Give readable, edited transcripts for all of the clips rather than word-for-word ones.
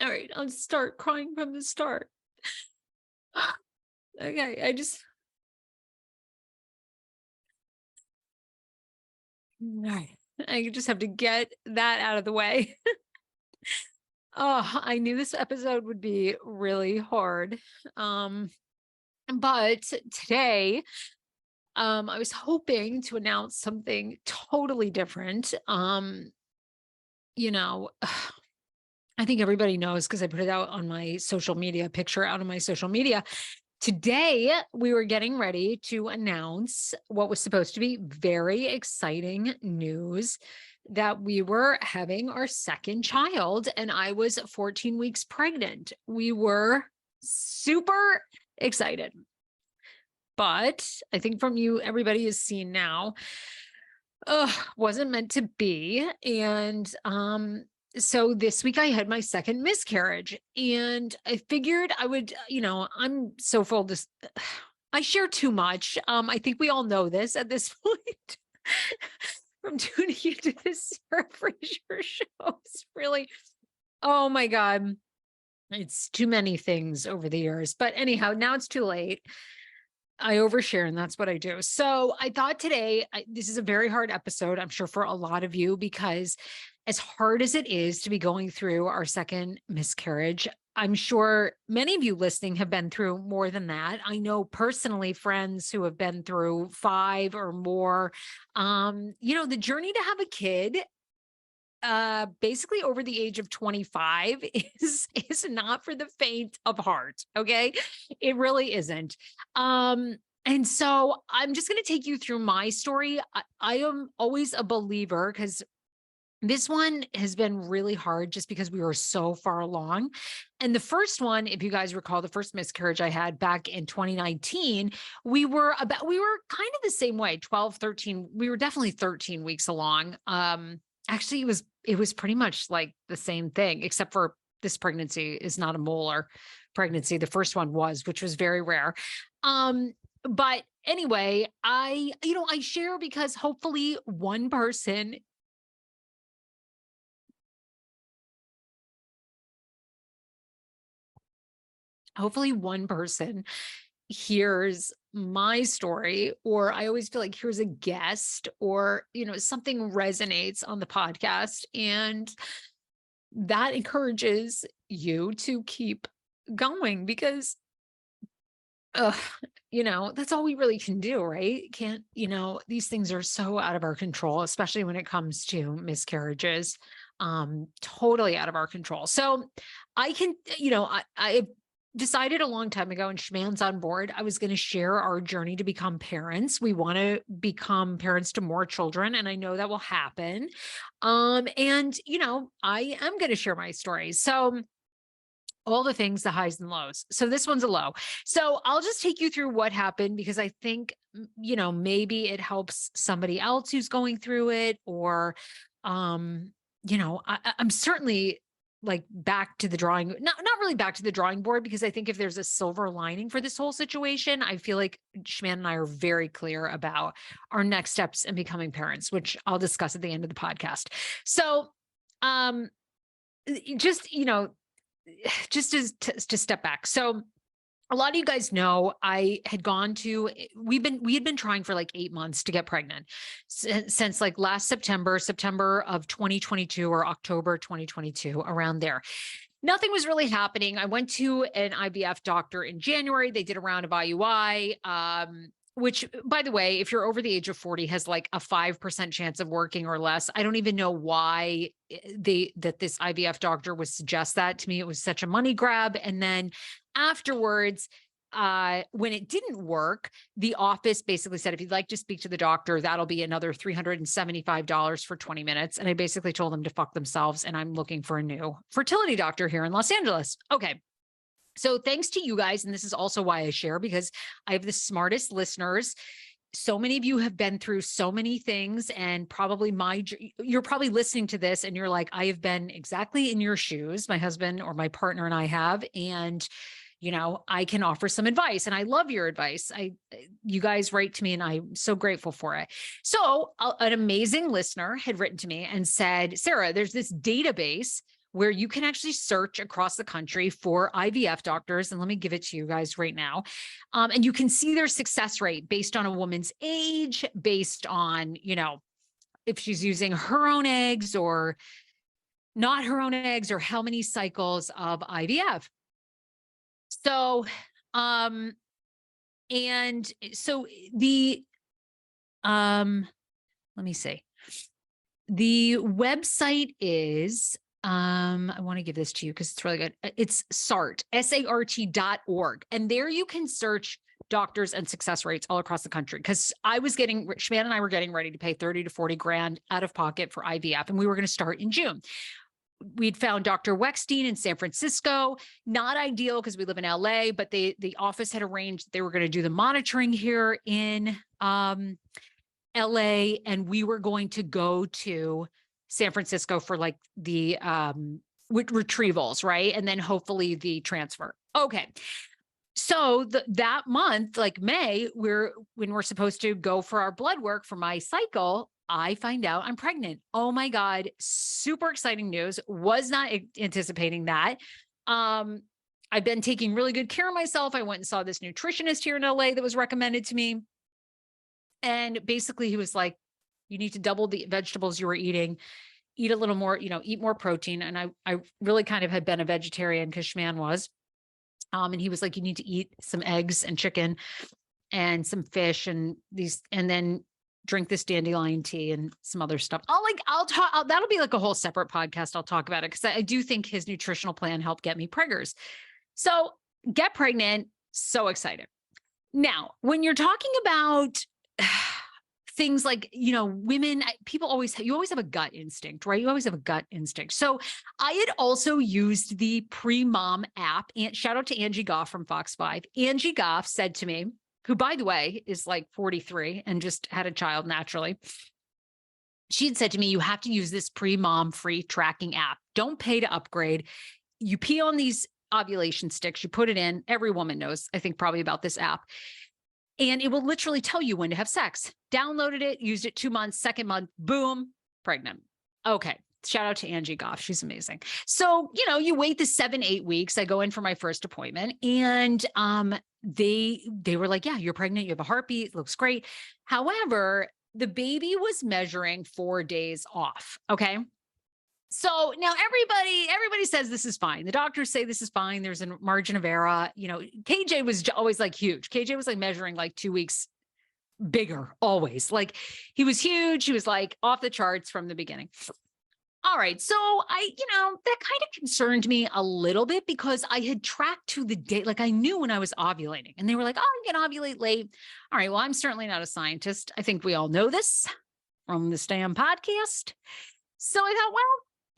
All right, I'll start crying from the start. Okay, all right. I just have to get that out of the way. Oh, I knew this episode would be really hard. Um, but today, I was hoping to announce something totally different. You know, I think everybody knows because I put it out on my social media, picture out on my social media. Today, we were getting ready to announce what was supposed to be very exciting news that we were having our second child, and I was 14 weeks pregnant. We were super excited. But I think from you, everybody has seen now, wasn't meant to be. And so this week I had my second miscarriage, and I figured I would, I'm so full this I share too much. I think we all know this at this point. From tuning into this Sarah Fraser show. It's really, oh my God. It's too many things over the years. But anyhow, now it's too late. I overshare, and that's what I do. So I thought today, this is a very hard episode, I'm sure, for a lot of you, because as hard as it is to be going through our second miscarriage, I'm sure many of you listening have been through more than that. I know personally friends who have been through 5 or more. The journey to have a kid basically over the age of 25 is not for the faint of heart. Okay. It really isn't. And so I'm just going to take you through my story. I am always a believer, because this one has been really hard just because we were so far along. And the first one, if you guys recall, the first miscarriage I had back in 2019, we were kind of the same way, 12, 13. We were definitely 13 weeks along. Actually, it was pretty much like the same thing, except for this pregnancy is not a molar pregnancy. The first one was, which was very rare. But anyway, I share because hopefully one person hears my story, or I always feel like here's a guest, or, something resonates on the podcast, and that encourages you to keep going, because that's all we really can do, right? Can't, these things are so out of our control, especially when it comes to miscarriages, totally out of our control. So I can, I decided a long time ago, and Schman's on board, I was going to share our journey to become parents. We want to become parents to more children, and I know that will happen. And I am going to share my story. So all the things, the highs and lows. So this one's a low. So I'll just take you through what happened, because I think, maybe it helps somebody else who's going through it, or, I'm certainly like back to the not really back to the drawing board, because I think if there's a silver lining for this whole situation, I feel like Schman and I are very clear about our next steps in becoming parents, which I'll discuss at the end of the podcast. So, just, just to step back. So a lot of you guys know we had been trying for like 8 months to get pregnant since like last September of 2022, or October 2022, around there. Nothing was really happening. I went to an IVF doctor in January. They did a round of IUI, which, by the way, if you're over the age of 40, has like a 5% chance of working or less. I don't even know why that this IVF doctor would suggest that to me. It was such a money grab. And then afterwards, when it didn't work, the office basically said, if you'd like to speak to the doctor, that'll be another $375 for 20 minutes. And I basically told them to fuck themselves, and I'm looking for a new fertility doctor here in Los Angeles. Okay. So thanks to you guys. And this is also why I share, because I have the smartest listeners. So many of you have been through so many things, and you're probably listening to this and you're like, I have been exactly in your shoes. My husband or my partner and I have, and I can offer some advice, and I love your advice. You guys write to me, and I'm so grateful for it. So an amazing listener had written to me and said, Sarah, there's this database where you can actually search across the country for IVF doctors. And let me give it to you guys right now. And you can see their success rate based on a woman's age, based on, if she's using her own eggs or not her own eggs, or how many cycles of IVF. So, and so the, let me see. The website is, I want to give this to you because it's really good. It's SART, SART.org. And there you can search doctors and success rates all across the country. Because Shman and I were getting ready to pay 30 to 40 grand out of pocket for IVF. And we were going to start in June. We'd found Dr. Weckstein in San Francisco, not ideal because we live in LA, but the office had arranged that they were going to do the monitoring here in LA, and we were going to go to San Francisco for like the retrievals, right? And then hopefully the transfer. Okay. So that month, like May, when we're supposed to go for our blood work for my cycle, I find out I'm pregnant. Oh my God. Super exciting news. Was not anticipating that. I've been taking really good care of myself. I went and saw this nutritionist here in LA that was recommended to me. And basically he was like, you need to double the vegetables you were eating, eat a little more, eat more protein. And I really kind of had been a vegetarian because Shman was. And he was like, you need to eat some eggs and chicken and some fish and then drink this dandelion tea and some other stuff. That'll be like a whole separate podcast. I'll talk about it because I do think his nutritional plan helped get me preggers. So get pregnant. So excited. Now, when you're talking about things like, women, you always have a gut instinct, right? You always have a gut instinct. So I had also used the Pre-Mom app, and shout out to Angie Goff from Fox 5. Angie Goff said to me, who, by the way, is like 43 and just had a child naturally. She had said to me, you have to use this Pre-Mom free tracking app. Don't pay to upgrade. You pee on these ovulation sticks, you put it in. Every woman knows, I think, probably about this app. And it will literally tell you when to have sex. Downloaded it, used it 2 months, second month, boom, pregnant. Okay. Shout out to Angie Goff. She's amazing. So, you wait the 7-8 weeks. I go in for my first appointment and they were like, yeah, you're pregnant. You have a heartbeat. It looks great. However, the baby was measuring 4 days off. Okay. So now everybody says this is fine. The doctors say this is fine. There's a margin of error. KJ was always like huge. KJ was like measuring like 2 weeks bigger, always. Like he was huge. He was like off the charts from the beginning. All right. So that kind of concerned me a little bit because I had tracked to the date. Like I knew when I was ovulating and they were like, oh, you can ovulate late. All right. Well, I'm certainly not a scientist. I think we all know this from this damn podcast. So I thought, well,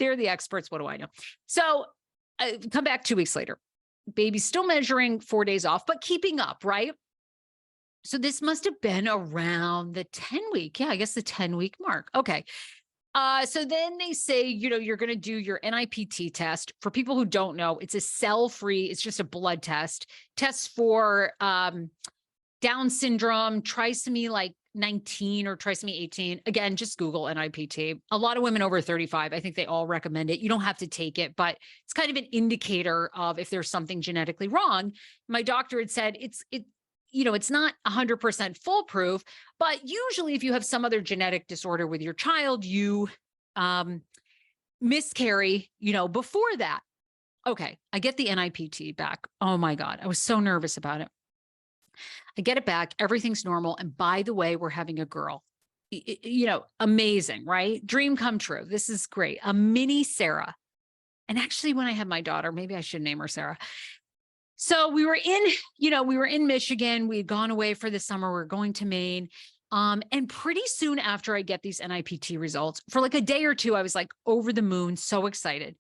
they're the experts. What do I know? So I come back 2 weeks later, baby's still measuring 4 days off, but keeping up. Right. So this must have been around the 10-week. Yeah, I guess the 10-week mark. Okay. So then they say, you're going to do your NIPT test. For people who don't know, it's a cell-free, it's just a blood test. Tests for Down syndrome, trisomy like 19 or trisomy 18. Again, just Google NIPT. A lot of women over 35, I think they all recommend it. You don't have to take it, but it's kind of an indicator of if there's something genetically wrong. My doctor had said it's not 100% foolproof, but usually if you have some other genetic disorder with your child, you miscarry, before that. Okay. I get the NIPT back. Oh my God. I was so nervous about it. I get it back. Everything's normal. And by the way, we're having a girl, amazing, right? Dream come true. This is great. A mini Sarah. And actually when I had my daughter, maybe I should name her Sarah. So we were in Michigan. We had gone away for the summer. We were going to Maine. And pretty soon after I get these NIPT results, for like a day or two, I was like over the moon, so excited.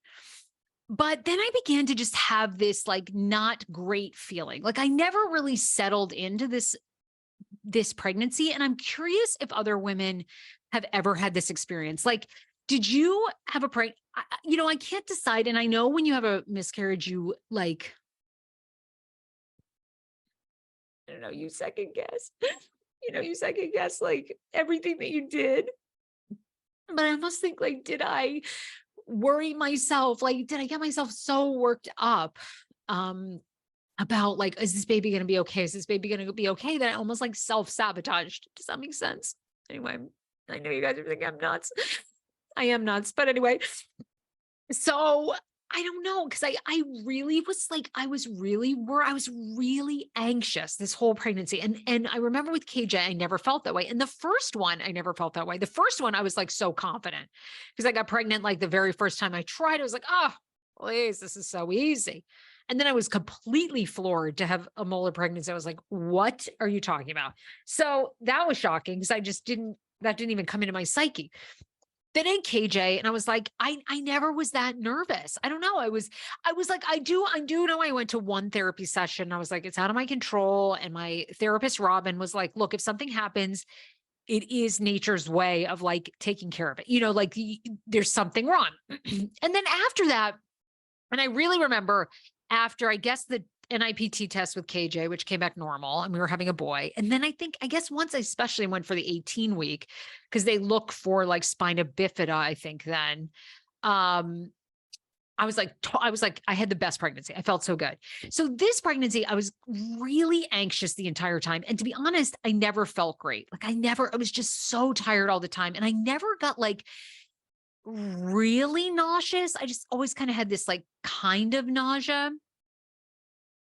But then I began to just have this like not great feeling. Like I never really settled into this pregnancy. And I'm curious if other women have ever had this experience. Like, did you have I can't decide. And I know when you have a miscarriage, you like, I don't know, you second guess, you second guess like everything that you did. But I almost think like, did I worry myself. Like, did I get myself so worked up? About like, is this baby going to be okay? Is this baby going to be okay? That I almost like self-sabotaged. Does that make sense? Anyway, I know you guys are thinking I'm nuts. I am nuts. But anyway, so I don't know. Cause I really was like, I was really anxious this whole pregnancy. And I remember with KJ, I never felt that way. And the first one, I never felt that way. The first one, I was like so confident because I got pregnant. Like the very first time I tried, I was like, oh, please, this is so easy. And then I was completely floored to have a molar pregnancy. I was like, what are you talking about? So that was shocking because that didn't even come into my psyche. Then in KJ, and I was like, I never was that nervous. I don't know. I was like, I do know I went to one therapy session. I was like, it's out of my control. And my therapist, Robin, was like, look, if something happens, it is nature's way of like taking care of it. Like there's something wrong. And then after that, and I really remember after, I guess, the NIPT test with KJ, which came back normal, and we were having a boy. And then I guess once I especially went for the 18 week, because they look for like spina bifida, I think then, I was like, I had the best pregnancy. I felt so good. So this pregnancy, I was really anxious the entire time. And to be honest, I never felt great. Like I was just so tired all the time. And I never got like really nauseous. I just always kind of had this like kind of nausea,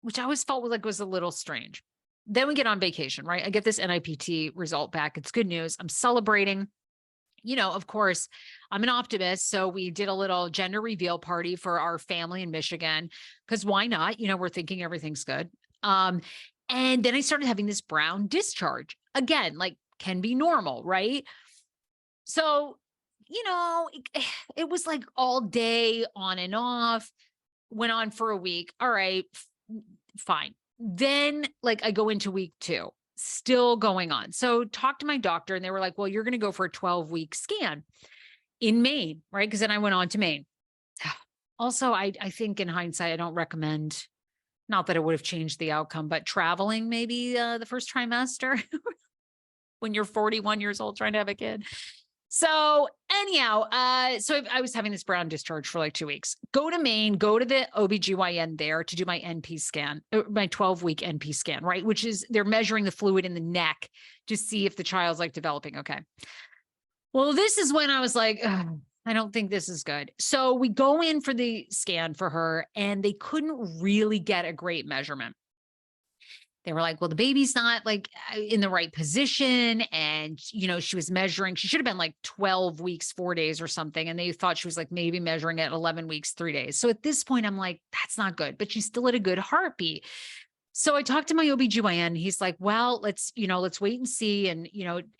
which I always felt like was a little strange. Then we get on vacation, right? I get this NIPT result back. It's good news. I'm celebrating. Of course, I'm an optimist. So we did a little gender reveal party for our family in Michigan because why not? We're thinking everything's good. And then I started having this brown discharge again, like can be normal, right? So, it was like all day on and off, went on for a week. All right, fine. Then like I go into week 2, still going on. So talked to my doctor and they were like, well, you're going to go for a 12-week scan in Maine, right? Because then I went on to Maine. Also, I think in hindsight, I don't recommend, not that it would have changed the outcome, but traveling maybe the first trimester when you're 41 years old trying to have a kid. So anyhow, so I was having this brown discharge for like 2 weeks. Go to Maine, go to the OBGYN there to do my NP scan, my 12-week NP scan, right? Which is they're measuring the fluid in the neck to see if the child's like developing. Okay. Well, this is when I was like, I don't think this is good. So we go in for the scan for her and they couldn't really get a great measurement. They were like, well, the baby's not like in the right position. And, she was measuring, she should have been like 12 weeks, 4 days or something. And they thought she was like maybe measuring at 11 weeks, 3 days. So at this point, I'm like, that's not good, but she still had a good heartbeat. So I talked to my OBGYN. He's like, well, let's wait and see. And,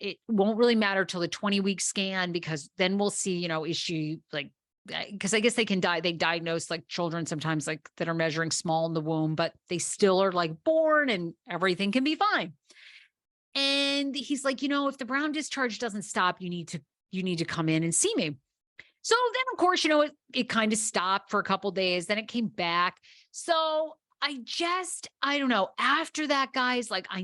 it won't really matter till the 20-week scan because then we'll see, is she like, because I guess they diagnose like children sometimes like that are measuring small in the womb, but they still are like born and everything can be fine. And he's like, if the brown discharge doesn't stop, you need to come in and see me. So then of course, it kind of stopped for a couple of days. Then it came back. So I don't know. After that, guys, like I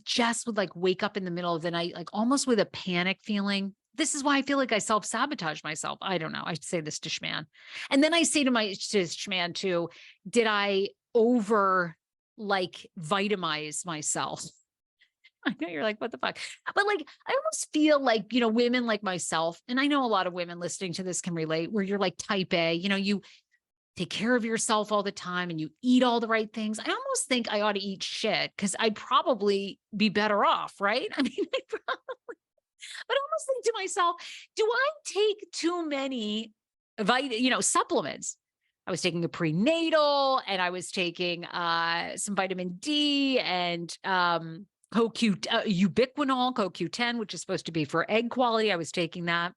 just would like wake up in the middle of the night, like almost with a panic feeling. This is why I feel like I self-sabotage myself. I don't know. I say this to Schman. And then I say to Schman too, did I over like vitamize myself? I know you're like, what the fuck? But like, I almost feel like, women like myself, and I know a lot of women listening to this can relate, where you're like type A, you take care of yourself all the time and you eat all the right things. I almost think I ought to eat shit because I'd probably be better off, right? I mean, but I almost think to myself, do I take too many supplements? I was taking a prenatal and I was taking some vitamin D and ubiquinol, CoQ10, which is supposed to be for egg quality. I was taking that.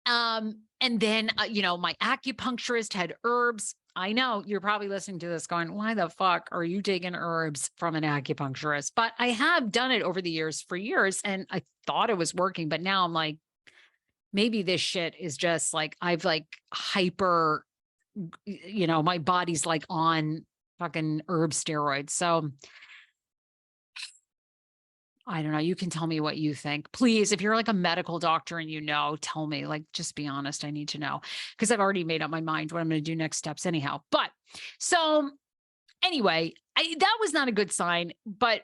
And then, my acupuncturist had herbs. I know you're probably listening to this going, why the fuck are you taking herbs from an acupuncturist? But I have done it over the years for years and I thought it was working, but now I'm like, maybe this shit is just like, I've like hyper, my body's like on fucking herb steroids. So I don't know. You can tell me what you think. Please, if you're like a medical doctor and tell me, like, just be honest. I need to know because I've already made up my mind what I'm going to do next steps anyhow. But so anyway, that was not a good sign, but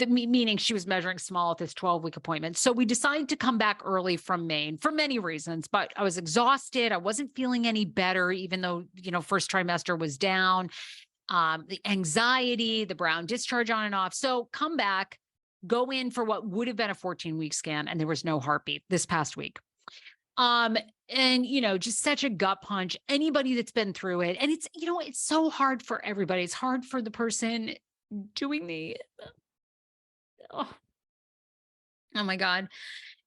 meaning she was measuring small at this 12-week appointment. So we decided to come back early from Maine for many reasons, but I was exhausted. I wasn't feeling any better, even though, first trimester was down, the anxiety, the brown discharge on and off. So come back, go in for what would have been a 14-week scan, and there was no heartbeat this past week. And just such a gut punch. Anybody that's been through it, and it's so hard for everybody. It's hard for the person doing oh my God.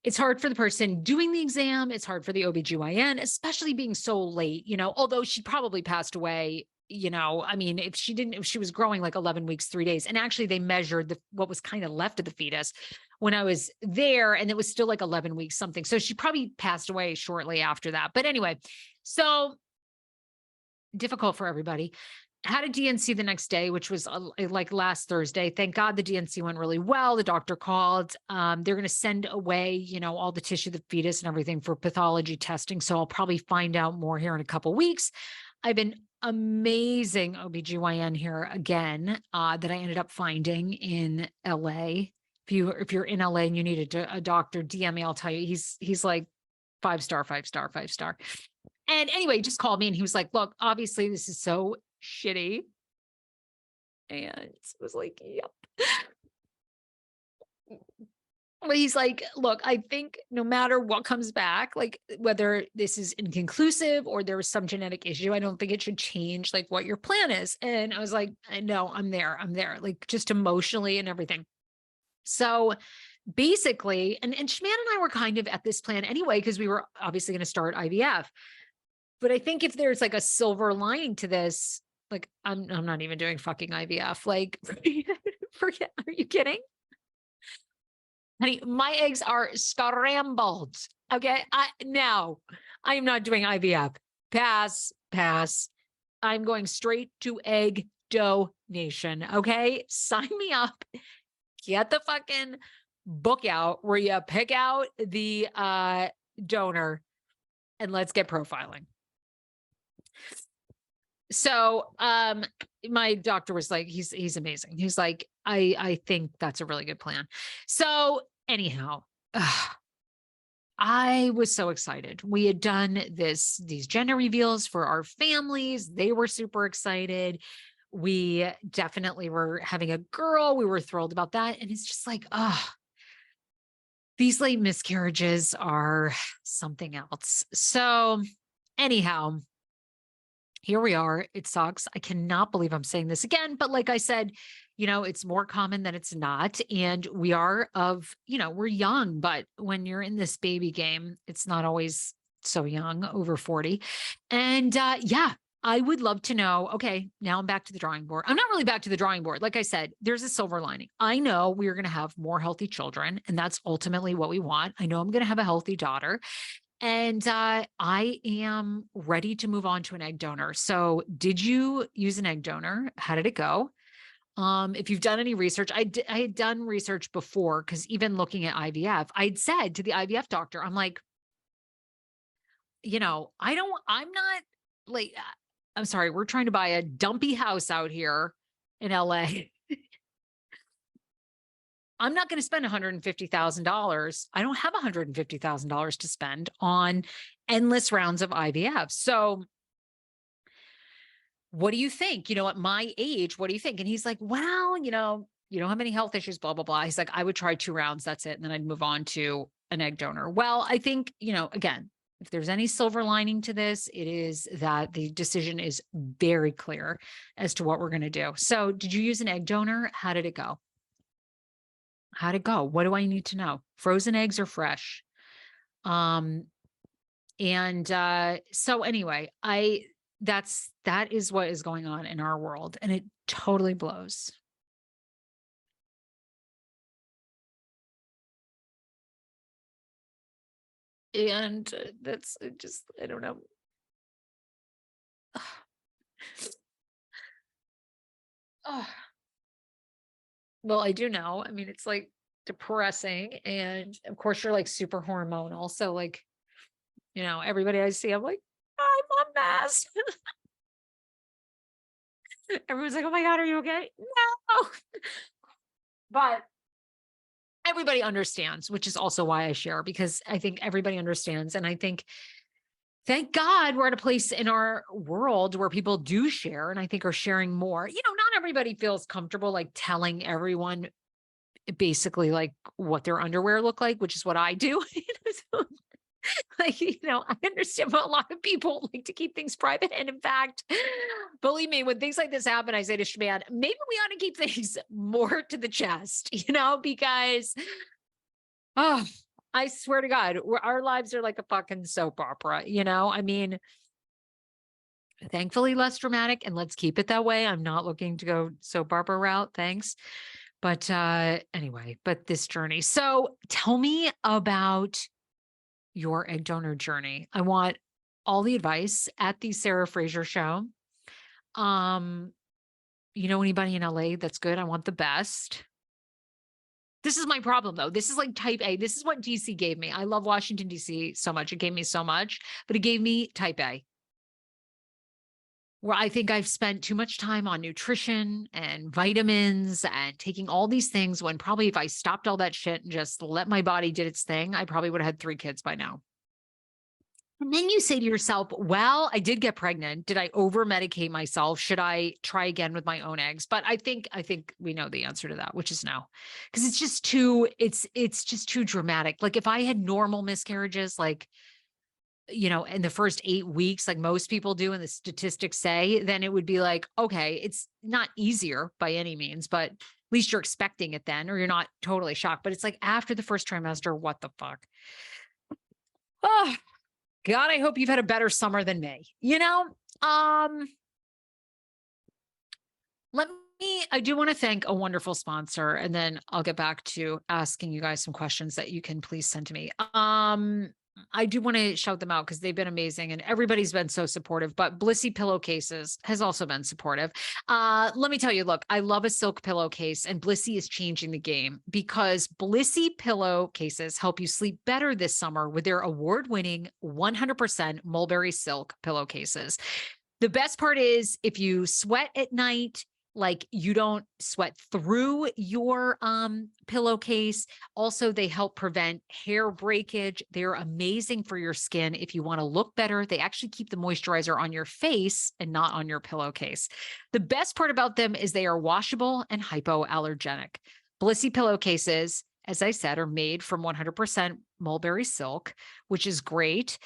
It's hard for the person doing the exam. It's hard for the OBGYN, especially being so late, although she probably passed away. If she was growing like 11 weeks, 3 days, and actually they measured what was kind of left of the fetus when I was there, and it was still like 11 weeks something. So she probably passed away shortly after that. But anyway, so difficult for everybody. Had a DNC the next day, which was like last Thursday. Thank God the DNC went really well. The doctor called. They're going to send away, all the tissue, the fetus and everything for pathology testing. So I'll probably find out more here in a couple of weeks. I've been amazing OBGYN here again, that I ended up finding in LA. If you're in LA and you need a doctor, DM me, I'll tell you, he's like 5-star, 5-star, 5-star. And anyway, he just called me and he was like, look, obviously this is so shitty. And it was like, yep. But he's like, look, I think no matter what comes back, like whether this is inconclusive or there was some genetic issue, I don't think it should change like what your plan is. And I was like, I know, I'm there, like just emotionally and everything. So basically, and Shman and I were kind of at this plan anyway, because we were obviously going to start IVF. But I think if there's like a silver lining to this, like I'm not even doing fucking IVF. Like, forget, are you kidding? Honey, my eggs are scrambled. Okay. No, I am not doing IVF. Pass. I'm going straight to egg donation. Okay. Sign me up. Get the fucking book out where you pick out the donor and let's get profiling. So my doctor was like, he's amazing. He's like, I think that's a really good plan. So anyhow, I was so excited. We had done these gender reveals for our families. They were super excited. We definitely were having a girl. We were thrilled about that. And it's just like, these late miscarriages are something else. So anyhow, here we are. It sucks. I cannot believe I'm saying this again, but like I said, it's more common than it's not. And we are we're young, but when you're in this baby game, it's not always so young, over 40. And I would love to know, okay, now I'm back to the drawing board. I'm not really back to the drawing board. Like I said, there's a silver lining. I know we're going to have more healthy children, and that's ultimately what we want. I know I'm going to have a healthy daughter. And I am ready to move on to an egg donor. So did you use an egg donor? How did it go? If you've done any research, I had done research before, because even looking at IVF, I'd said to the IVF doctor, I'm like, I'm sorry, we're trying to buy a dumpy house out here in LA. I'm not going to spend $150,000. I don't have $150,000 to spend on endless rounds of IVF. So what do you think? At my age, what do you think? And he's like, well, you don't have any health issues, blah, blah, blah. He's like, I would try 2 rounds. That's it. And then I'd move on to an egg donor. Well, I think, again, if there's any silver lining to this, it is that the decision is very clear as to what we're going to do. So did you use an egg donor? How did it go? How'd it go? What do I need to know? Frozen eggs or fresh? So anyway, that is what is going on in our world, and it totally blows. And that's just, I don't know. Oh. Well, I do know. I mean, it's like depressing. And of course you're like super hormonal. So like, everybody I see, I'm like, I'm a mess. Everyone's like, oh my God, are you okay? No. But everybody understands, which is also why I share, because I think everybody understands. And I think, thank God we're at a place in our world where people do share, and I think are sharing more. Not everybody feels comfortable like telling everyone basically like what their underwear look like, which is what I do. So, like, I understand, but a lot of people like to keep things private. And in fact, believe me, when things like this happen, I say to Shman, maybe we ought to keep things more to the chest, because, oh, I swear to God, our lives are like a fucking soap opera, I mean, thankfully less dramatic, and let's keep it that way. I'm not looking to go soap opera route. Thanks. But anyway, this journey. So tell me about your egg donor journey. I want all the advice at the Sarah Fraser Show. Anybody in LA that's good? I want the best. This is my problem though. This is like type A. This is what DC gave me. I love Washington, DC so much. It gave me so much, but it gave me type A, where I think I've spent too much time on nutrition and vitamins and taking all these things, when probably if I stopped all that shit and just let my body did its thing, I probably would have had 3 kids by now. And then you say to yourself, well, I did get pregnant. Did I over medicate myself? Should I try again with my own eggs? But I think we know the answer to that, which is no, because it's just too dramatic. Like if I had normal miscarriages, like, in the first 8 weeks, like most people do, and the statistics say, then it would be like, okay, it's not easier by any means, but at least you're expecting it then, or you're not totally shocked. But it's like after the first trimester, what the fuck? Oh, God, I hope you've had a better summer than me. I do want to thank a wonderful sponsor, and then I'll get back to asking you guys some questions that you can please send to me. I do want to shout them out because they've been amazing and everybody's been so supportive, but Blissy Pillowcases has also been supportive. Let me tell you, look, I love a silk pillowcase, and Blissy is changing the game, because Blissy Pillowcases help you sleep better this summer with their award-winning 100% mulberry silk pillowcases. The best part is, if you sweat at night, like you don't sweat through your pillowcase. Also, they help prevent hair breakage. They're amazing for your skin. If you want to look better, they actually keep the moisturizer on your face and not on your pillowcase. The best part about them is they are washable and hypoallergenic. Blissy pillowcases, as I said, are made from 100% mulberry silk, which is great.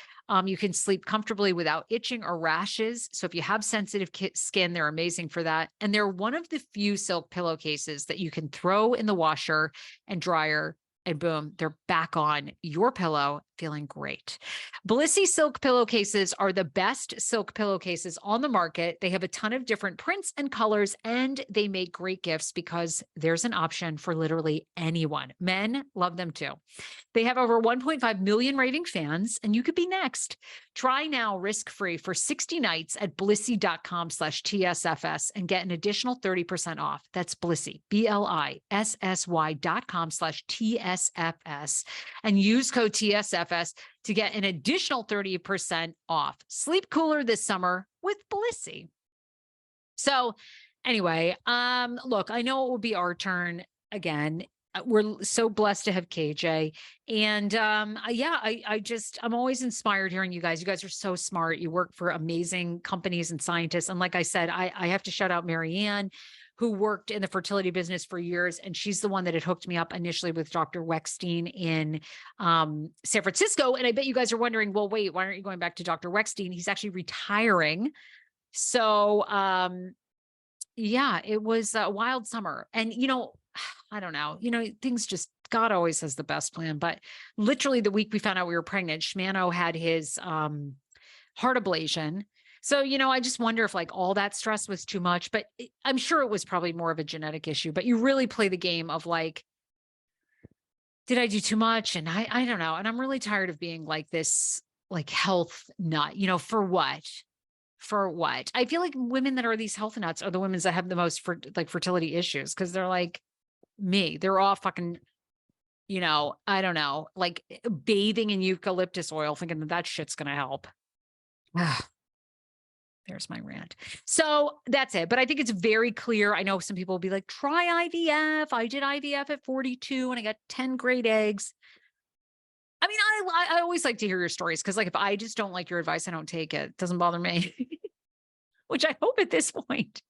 You can sleep comfortably without itching or rashes. So if you have sensitive skin, they're amazing for that. And they're one of the few silk pillowcases that you can throw in the washer and dryer, and boom, they're back on your pillow, feeling great. Blissy silk pillowcases are the best silk pillowcases on the market. They have a ton of different prints and colors, and they make great gifts because there's an option for literally anyone. Men love them too. They have over 1.5 million raving fans, and you could be next. Try now risk-free for 60 nights at blissy.com/TSFS and get an additional 30% off. That's Blissy, BLISSY.com/TSFS, and use code TSFS to get an additional 30% off. Sleep cooler this summer with Blissy. So anyway, look, I know it will be our turn again. We're so blessed to have KJ. And I'm always inspired hearing you guys. You guys are so smart. You work for amazing companies and scientists. And like I said, I have to shout out Marianne, who worked in the fertility business for years. And she's the one that had hooked me up initially with Dr. Weckstein in San Francisco. And I bet you guys are wondering, well, wait, why aren't you going back to Dr. Weckstein? He's actually retiring. So it was a wild summer. And, I don't know, things just, God always has the best plan. But literally the week we found out we were pregnant, Shmano had his heart ablation. So, I just wonder if like all that stress was too much, but I'm sure it was probably more of a genetic issue. But you really play the game of like, did I do too much? And I don't know. And I'm really tired of being like this, like health nut, for what? For what? I feel like women that are these health nuts are the women that have the most fertility issues, because they're like me. They're all fucking I don't know, like bathing in eucalyptus oil, thinking that shit's going to help. There's my rant. So that's it. But I think it's very clear. I know some people will be like, try IVF. I did IVF at 42 and I got 10 great eggs. I mean, I always like to hear your stories because, like, if I just don't like your advice, I don't take it. It doesn't bother me, which I hope at this point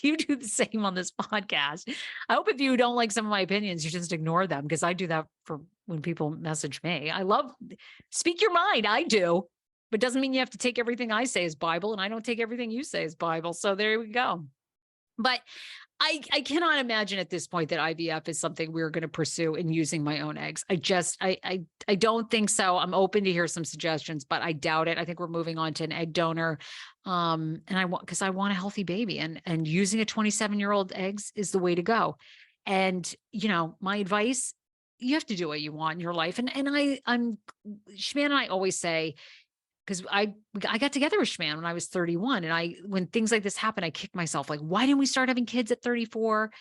you do the same on this podcast. I hope if you don't like some of my opinions, you just ignore them because I do that for when people message me. I love speak your mind. I do, but doesn't mean you have to take everything I say as Bible, and I don't take everything you say as Bible. So there we go. But I cannot imagine at this point that IVF is something we're going to pursue in using my own eggs. I don't think so. I'm open to hear some suggestions, but I doubt it. I think we're moving on to an egg donor. And because I want a healthy baby, and using a 27-year-old eggs is the way to go. And, my advice, you have to do what you want in your life. And Shman and I always say, because I got together with Shman when I was 31. And when things like this happen, I kick myself, like, why didn't we start having kids at 34?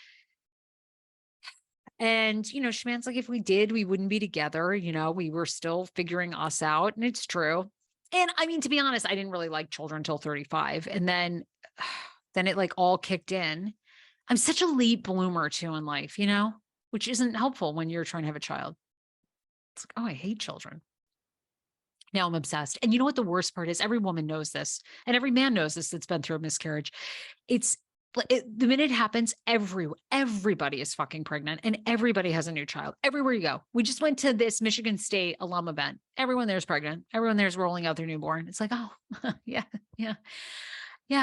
And, Shman's like, if we did, we wouldn't be together. We were still figuring us out. And it's true. And I mean, to be honest, I didn't really like children until 35. And then it like all kicked in. I'm such a late bloomer too in life, which isn't helpful when you're trying to have a child. It's like, oh, I hate children. Now I'm obsessed. And you know what the worst part is? Every woman knows this, and every man knows this that's been through a miscarriage. The minute it happens, everybody is fucking pregnant, and everybody has a new child everywhere you go. We just went to this Michigan State alum event. Everyone there's pregnant. Everyone there's rolling out their newborn. It's like, oh, yeah,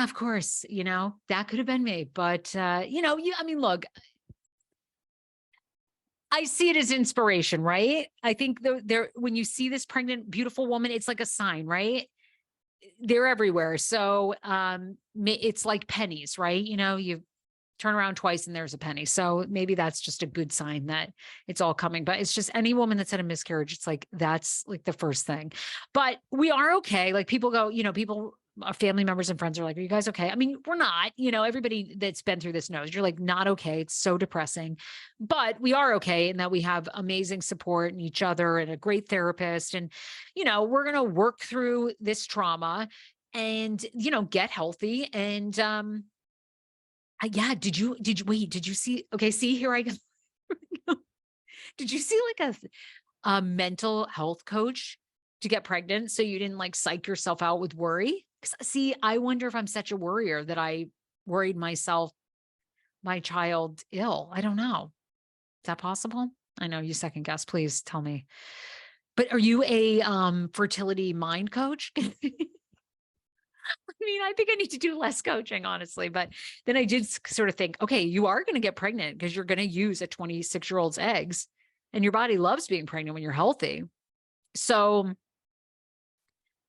of course, that could have been me. But, I mean, look, I see it as inspiration, right? I think when you see this pregnant, beautiful woman, it's like a sign, right? They're everywhere. So it's like pennies, right? You turn around twice and there's a penny. So maybe that's just a good sign that it's all coming. But it's just any woman that's had a miscarriage, it's like, that's like the first thing. But we are okay. Like people go, our family members and friends are like, are you guys okay? I mean, we're not, everybody that's been through this knows you're like, not okay. It's so depressing, but we are okay in that we have amazing support in each other and a great therapist. And, we're going to work through this trauma and, get healthy. And, yeah. Did you see? Okay. See, here I go. Did you see like a mental health coach to get pregnant so you didn't like psych yourself out with worry? See, I wonder if I'm such a worrier that I worried my child ill. I don't know. Is that possible? I know you second guess. Please tell me. But are you a fertility mind coach? I mean, I think I need to do less coaching, honestly. But then I did sort of think, okay, you are going to get pregnant because you're going to use a 26-year-old's eggs, and your body loves being pregnant when you're healthy. So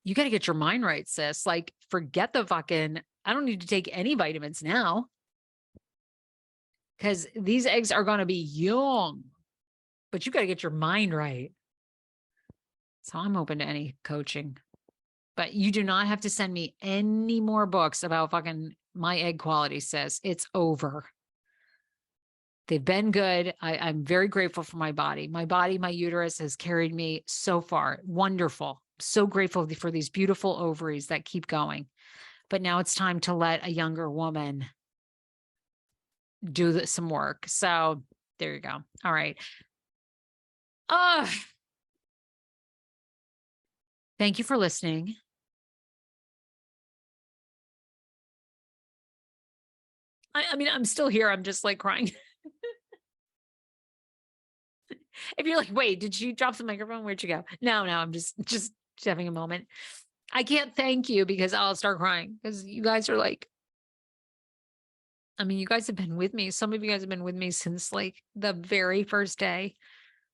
you got to get your mind right, sis. Like, forget I don't need to take any vitamins now because these eggs are going to be young, but you got to get your mind right. So I'm open to any coaching, but you do not have to send me any more books about fucking my egg quality, sis. It's over. They've been good. I'm very grateful for my body. My uterus has carried me so far. Wonderful. So grateful for these beautiful ovaries that keep going. But now it's time to let a younger woman do some work. So there you go. All right. Thank you for listening. I mean, I'm still here. I'm just like crying. If you're like, wait, did you drop the microphone? Where'd you go? No, I'm just having a moment. I can't thank you because I'll start crying because you guys are like, I mean, you guys have been with me. Some of you guys have been with me since like the very first day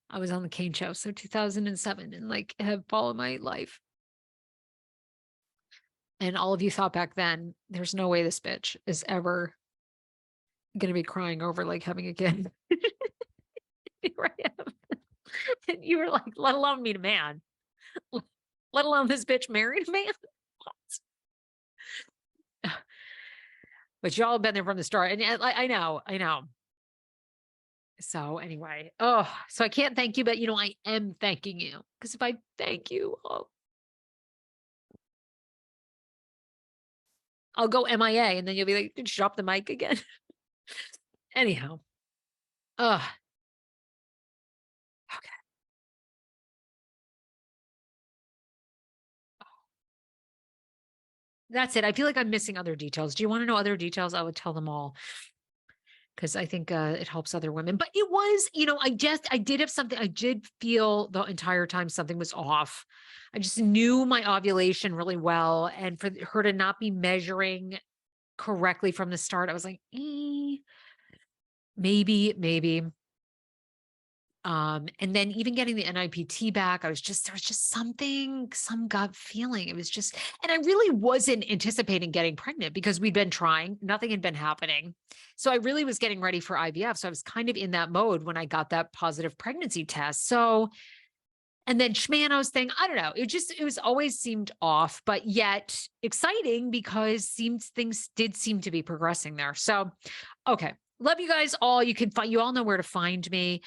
I was on the Kane Show. So 2007, and like have followed my life. And all of you thought back then, there's no way this bitch is ever going to be crying over like having a kid. Here I am. And you were like, let alone meet a man, let alone this bitch married a man. But y'all have been there from the start. And I know. So anyway, so I can't thank you, but I am thanking you, because if I thank you, I'll go MIA, and then you'll be like, "Did you drop the mic again?" Anyhow, oh, okay. That's it. I feel like I'm missing other details. Do you want to know other details? I would tell them all, because I think it helps other women. But it was, I did have something. I did feel the entire time something was off. I just knew my ovulation really well. And for her to not be measuring correctly from the start, I was like, maybe. And then even getting the NIPT back, there was just some gut feeling. It was just, and I really wasn't anticipating getting pregnant because we'd been trying, nothing had been happening. So I really was getting ready for IVF. So I was kind of in that mode when I got that positive pregnancy test. So, and then Schmanos thing, I don't know. It was always seemed off, but yet exciting because things did seem to be progressing there. So, okay. Love you guys all. You all know where to find me.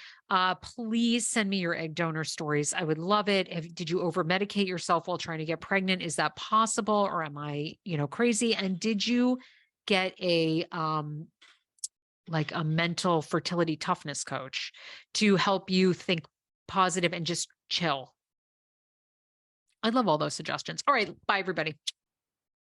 Please send me your egg donor stories. I would love it. Did you over medicate yourself while trying to get pregnant? Is that possible? Or am I, crazy? And did you get like a mental fertility toughness coach to help you think positive and just chill? I love all those suggestions. All right. Bye, everybody.